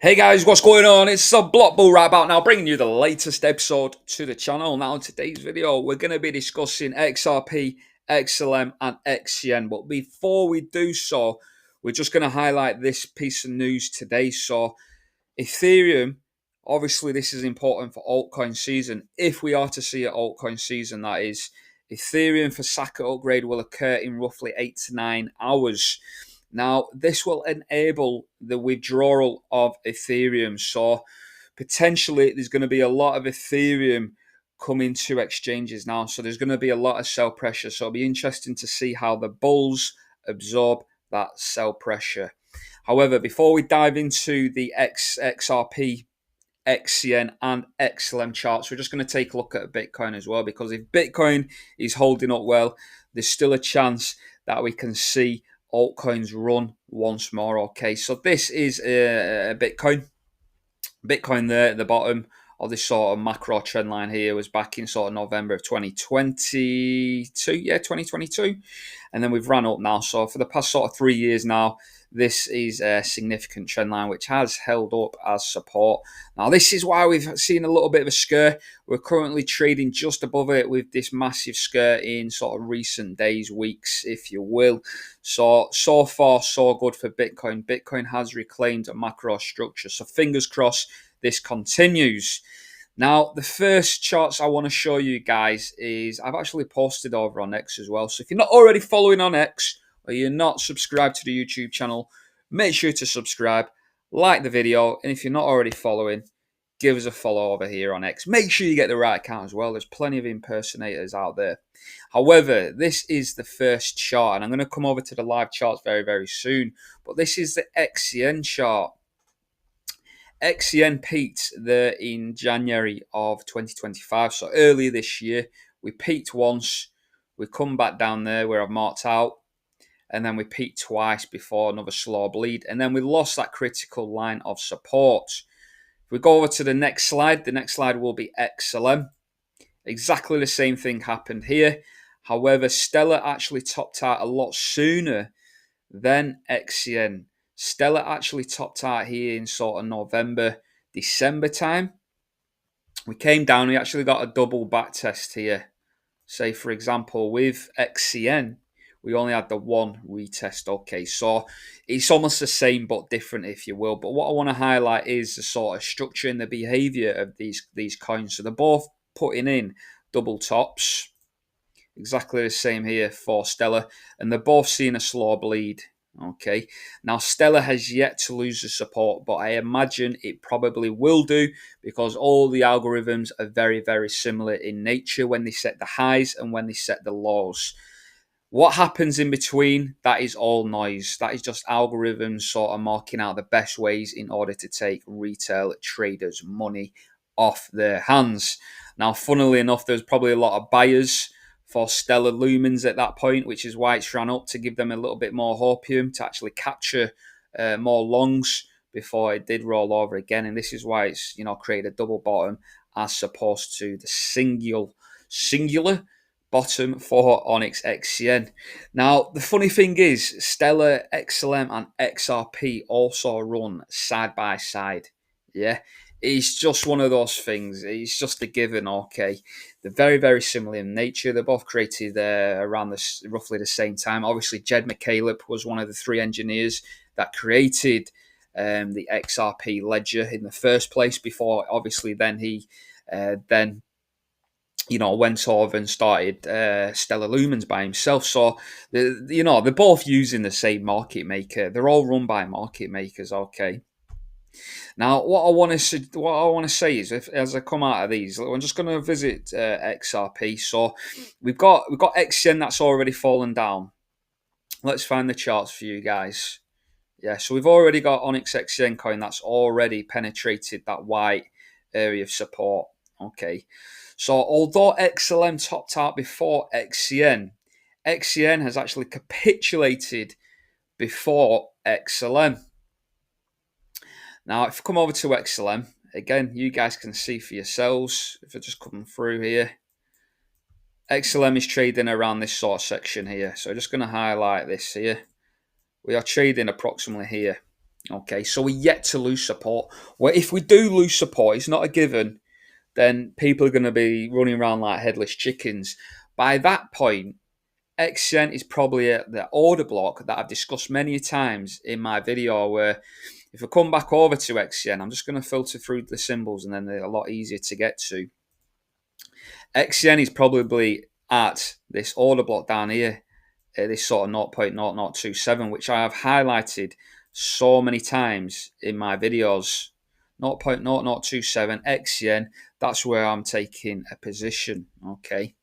Hey guys, what's going on? It's a Block Bull right about now, bringing you the latest episode to the channel. Now, in today's video, we're going to be discussing XRP, XLM, and XCN. But before we do so, we're just going to highlight this piece of news today. So, Ethereum, obviously, this is important for altcoin season. If we are to see an altcoin season, that is, Ethereum for socket upgrade will occur in roughly 8 to 9 hours. Now, this will enable the withdrawal of Ethereum. So, potentially, there's going to be a lot of Ethereum coming to exchanges now. So, there's going to be a lot of sell pressure. So, it'll be interesting to see how the bulls absorb that sell pressure. However, before we dive into the XRP, XCN, and XLM charts, we're just going to take a look at Bitcoin as well, because if Bitcoin is holding up well, there's still a chance that we can see altcoins run once more. Okay, so this is a Bitcoin there at the bottom of this sort of macro trend line here was back in sort of November of 2022. Yeah, 2022. And then we've ran up now. So for the past sort of 3 years now, this is a significant trend line which has held up as support. Now, this is why we've seen a little bit of a scare. We're currently trading just above it with this massive scare in sort of recent days, weeks, if you will. So far, so good for Bitcoin. Bitcoin has reclaimed a macro structure. So fingers crossed this continues. Now, the first charts I want to show you guys is I've actually posted over on X as well. So if you're not already following on X or you're not subscribed to the YouTube channel, make sure to subscribe, like the video, and if you're not already following, give us a follow over here on X. Make sure you get the right account as well. There's plenty of impersonators out there. However, this is the first chart, and I'm going to come over to the live charts very, very soon. But this is the XCN chart. XCN peaked there in January of 2025, so earlier this year. We peaked once, we come back down there where I've marked out, and then we peaked twice before another slow bleed, and then we lost that critical line of support. If we go over to the next slide will be XLM. Exactly the same thing happened here. However, Stellar actually topped out a lot sooner than XCN. Stellar actually topped out here in sort of November, December time. We came down, we actually got a double back test here. Say, for example, with XCN, we only had the one retest. Okay, so it's almost the same but different, if you will. But what I want to highlight is the sort of structure and the behavior of these coins. So they're both putting in double tops. Exactly the same here for Stellar. And they're both seeing a slow bleed. Okay, now Stellar has yet to lose the support, but I imagine it probably will do because all the algorithms are very, very similar in nature when they set the highs and when they set the lows. What happens in between, that is all noise. That is just algorithms sort of marking out the best ways in order to take retail traders' money off their hands. Now, funnily enough, there's probably a lot of buyers for Stellar Lumens at that point, which is why it's ran up to give them a little bit more hopium to actually capture more longs before it did roll over again. And this is why it's created a double bottom as opposed to the singular bottom for Onyx XCN. Now, the funny thing is, Stellar, XLM, and XRP also run side by side. Yeah, it's just one of those things. It's just a given. Okay, they're very, very similar in nature. They're both created around roughly the same time. Obviously, Jed McCaleb was one of the three engineers that created the XRP ledger in the first place. Before, obviously, then he went over and started Stellar Lumens by himself. So, they're both using the same market maker. They're all run by market makers. Okay. Now, what I want to say is, as I come out of these, I'm just going to visit XRP. So, we've got XCN that's already fallen down. Let's find the charts for you guys. Yeah, so we've already got Onyx XCN coin that's already penetrated that white area of support. Okay, so although XLM topped out before XCN, XCN has actually capitulated before XLM. Now, if you come over to XLM, again, you guys can see for yourselves, if I just come through here, XLM is trading around this sort of section here. So I'm just going to highlight this here. We are trading approximately here. Okay, so we're yet to lose support. Well, if we do lose support, it's not a given, then people are going to be running around like headless chickens. By that point, XCN is probably at the order block that I've discussed many times in my video, where if I come back over to XCN, I'm just going to filter through the symbols and then they're a lot easier to get to. XCN is probably at this order block down here, this sort of 0.0027, which I have highlighted so many times in my videos. 0.0027 XCN, that's where I'm taking a position. Okay.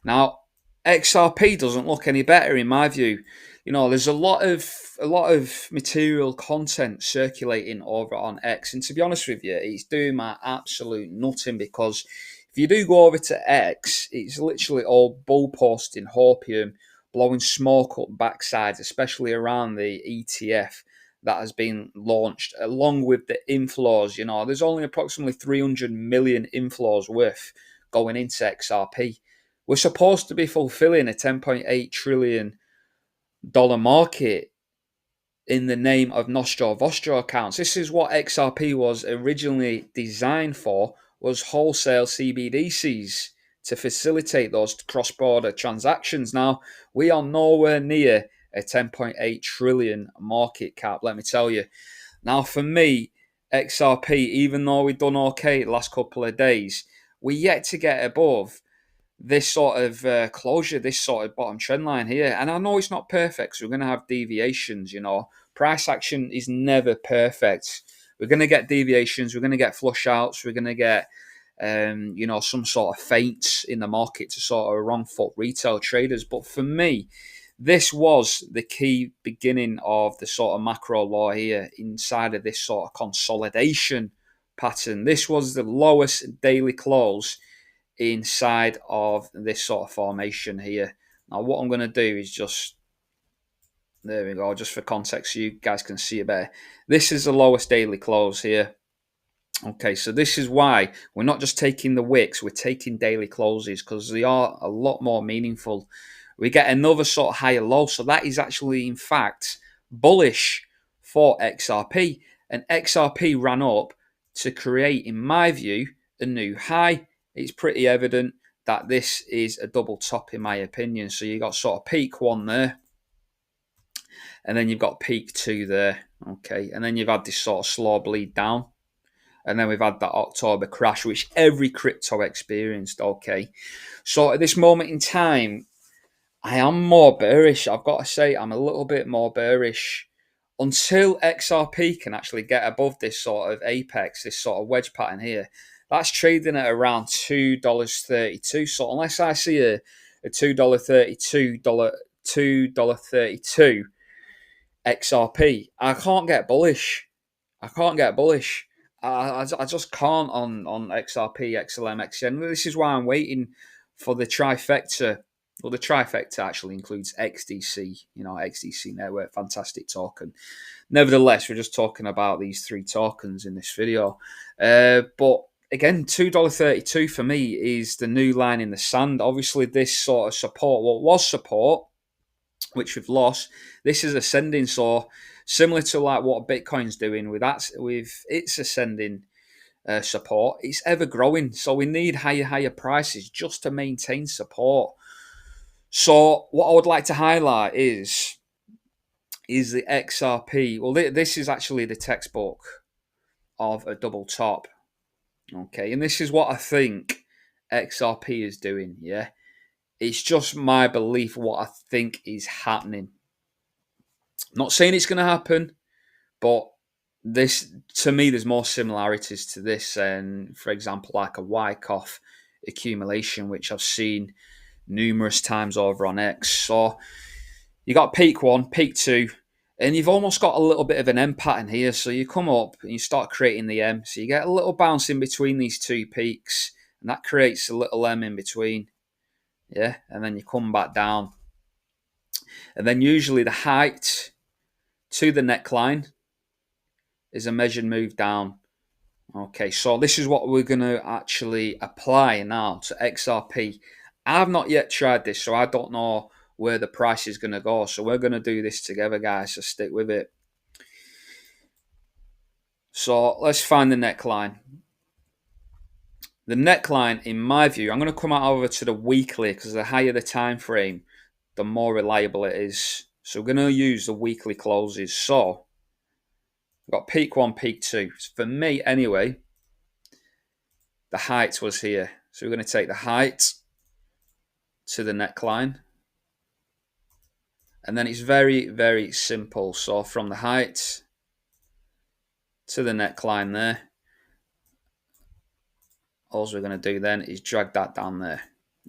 Now, XRP doesn't look any better in my view. You know, there's a lot of material content circulating over on X, and to be honest with you, it's doing my absolute nutting, because if you do go over to X, it's literally all bull posting, hopium, blowing smoke up backsides, especially around the ETF that has been launched, along with the inflows. You know, there's only approximately 300 million inflows worth going into XRP. We're supposed to be fulfilling a $10.8 trillion market in the name of Nostro Vostro accounts. This is what XRP was originally designed for, was wholesale CBDCs to facilitate those cross-border transactions. Now, we are nowhere near a 10.8 trillion market cap, let me tell you. Now, for me, XRP, even though we've done okay the last couple of days, we're yet to get above this sort of closure, this sort of bottom trend line here. And I know it's not perfect, so we're going to have deviations, you know. Price action is never perfect. We're going to get deviations, we're going to get flush outs, we're going to get, you know, some sort of feints in the market to sort of wrong foot retail traders. But for me, this was the key beginning of the sort of macro law here inside of this sort of consolidation pattern. This was the lowest daily close inside of this sort of formation here. Now, what I'm going to do is just, there we go, just for context so you guys can see it better. This is the lowest daily close here. Okay, so this is why we're not just taking the wicks, we're taking daily closes, because they are a lot more meaningful. We get another sort of higher low, so that is actually, in fact, bullish for XRP. And XRP ran up to create, in my view, a new high. It's pretty evident that this is a double top, in my opinion. So you got sort of peak one there, and then you've got peak two there. Okay, and then you've had this sort of slow bleed down. And then we've had that October crash, which every crypto experienced. Okay, so at this moment in time, I am more bearish. I've got to say, I'm a little bit more bearish until XRP can actually get above this sort of apex, this sort of wedge pattern here. That's trading at around $2.32. So unless I see a $2.32 $2.32 XRP, I can't get bullish. I can't get bullish. I just can't on XRP, XLM, XEN. This is why I'm waiting for the trifecta. Well, the trifecta actually includes XDC, you know, XDC network, fantastic token. Nevertheless, we're just talking about these three tokens in this video. But again, $2.32 for me is the new line in the sand. Obviously, this sort of support, what was support, which we've lost, this is ascending. So similar to like what Bitcoin's doing with that, with its ascending support, it's ever growing. So we need higher prices just to maintain support. So what I would like to highlight is the XRP. Well, this is actually the textbook of a double top. Okay, and this is what I think XRP is doing. Yeah, it's just my belief what I think is happening. Not saying it's going to happen, but this, to me, there's more similarities to this than, for example, like a Wyckoff accumulation, which I've seen numerous times over on X. So you got peak one, peak two, and you've almost got a little bit of an M pattern here. So you come up and you start creating the M. So you get a little bounce in between these two peaks, and that creates a little M in between. Yeah, and then you come back down. And then usually the height to the neckline is a measured move down. Okay, so this is what we're going to actually apply now to XRP. I've not yet tried this, so I don't know where the price is going to go. So we're going to do this together, guys, so stick with it. So let's find the neckline. The neckline, in my view, I'm going to come out over to the weekly because the higher the time frame, the more reliable it is. So we're going to use the weekly closes. So we've got peak 1, peak 2. For me, anyway, the height was here. So we're going to take the height to the neckline. And then it's very, very simple. So from the height to the neckline there, all we're going to do then is drag that down there.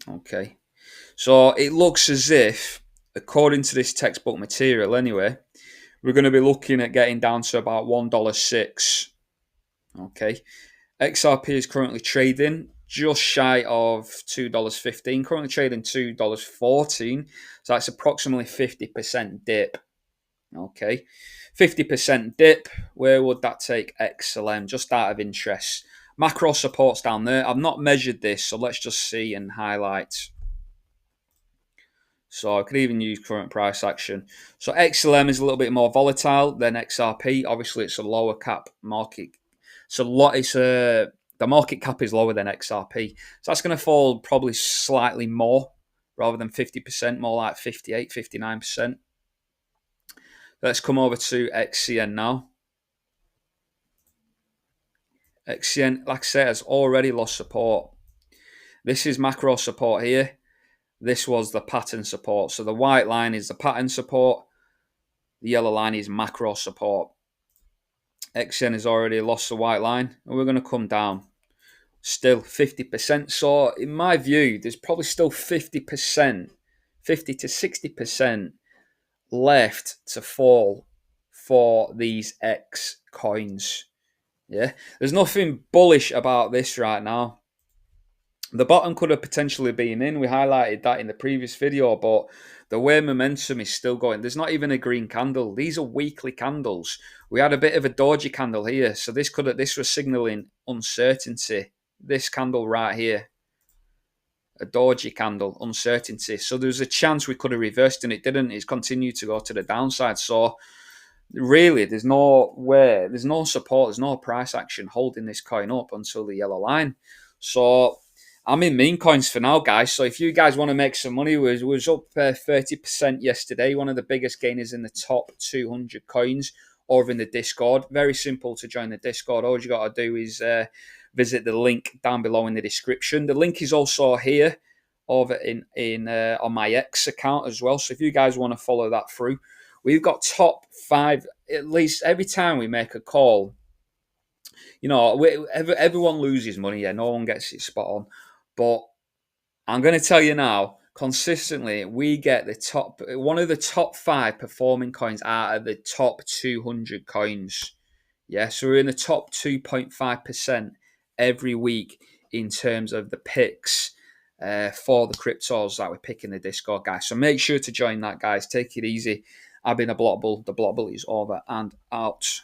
Okay. So it looks as if, according to this textbook material anyway, we're going to be looking at getting down to about $1.06. Okay. XRP is currently trading just shy of $2.15, currently trading $2.14. So that's approximately 50% dip. Okay. 50% dip. Where would that take XLM? Just out of interest. Macro support's down there. I've not measured this, so let's just see and highlight. So I could even use current price action. So XLM is a little bit more volatile than XRP. Obviously, it's a lower cap market. The market cap is lower than XRP. So that's going to fall probably slightly more rather than 50%, more like 58, 59%. Let's come over to XCN now. XCN, like I said, has already lost support. This is macro support here. This was the pattern support. So the white line is the pattern support. The yellow line is macro support. XN has already lost the white line. And we're going to come down. Still 50%. So in my view, there's probably still 50%, 50 to 60% left to fall for these X coins. Yeah, there's nothing bullish about this right now. The bottom could have potentially been in. We highlighted that in the previous video, but the way momentum is still going, there's not even a green candle. These are weekly candles. We had a bit of a doji candle here, so this was signaling uncertainty. This candle right here, a doji candle, uncertainty. So there's a chance we could have reversed, and it didn't. It's continued to go to the downside. So really, there's no support, there's no price action holding this coin up until the yellow line. So I'm in meme coins for now, guys. So if you guys want to make some money, we was up 30% yesterday. One of the biggest gainers in the top 200 coins over in the Discord. Very simple to join the Discord. All you got to do is visit the link down below in the description. The link is also here over in on my X account as well. So if you guys want to follow that through, we've got top 5 at least every time we make a call. You know, everyone loses money. Yeah, no one gets it spot on. But I'm going to tell you now, consistently, we get one of the top 5 performing coins out of the top 200 coins. Yeah, so we're in the top 2.5% every week in terms of the picks for the cryptos that we pick in the Discord, guys. So make sure to join that, guys. Take it easy. I've been a Block Bull. The Block Bull is over and out.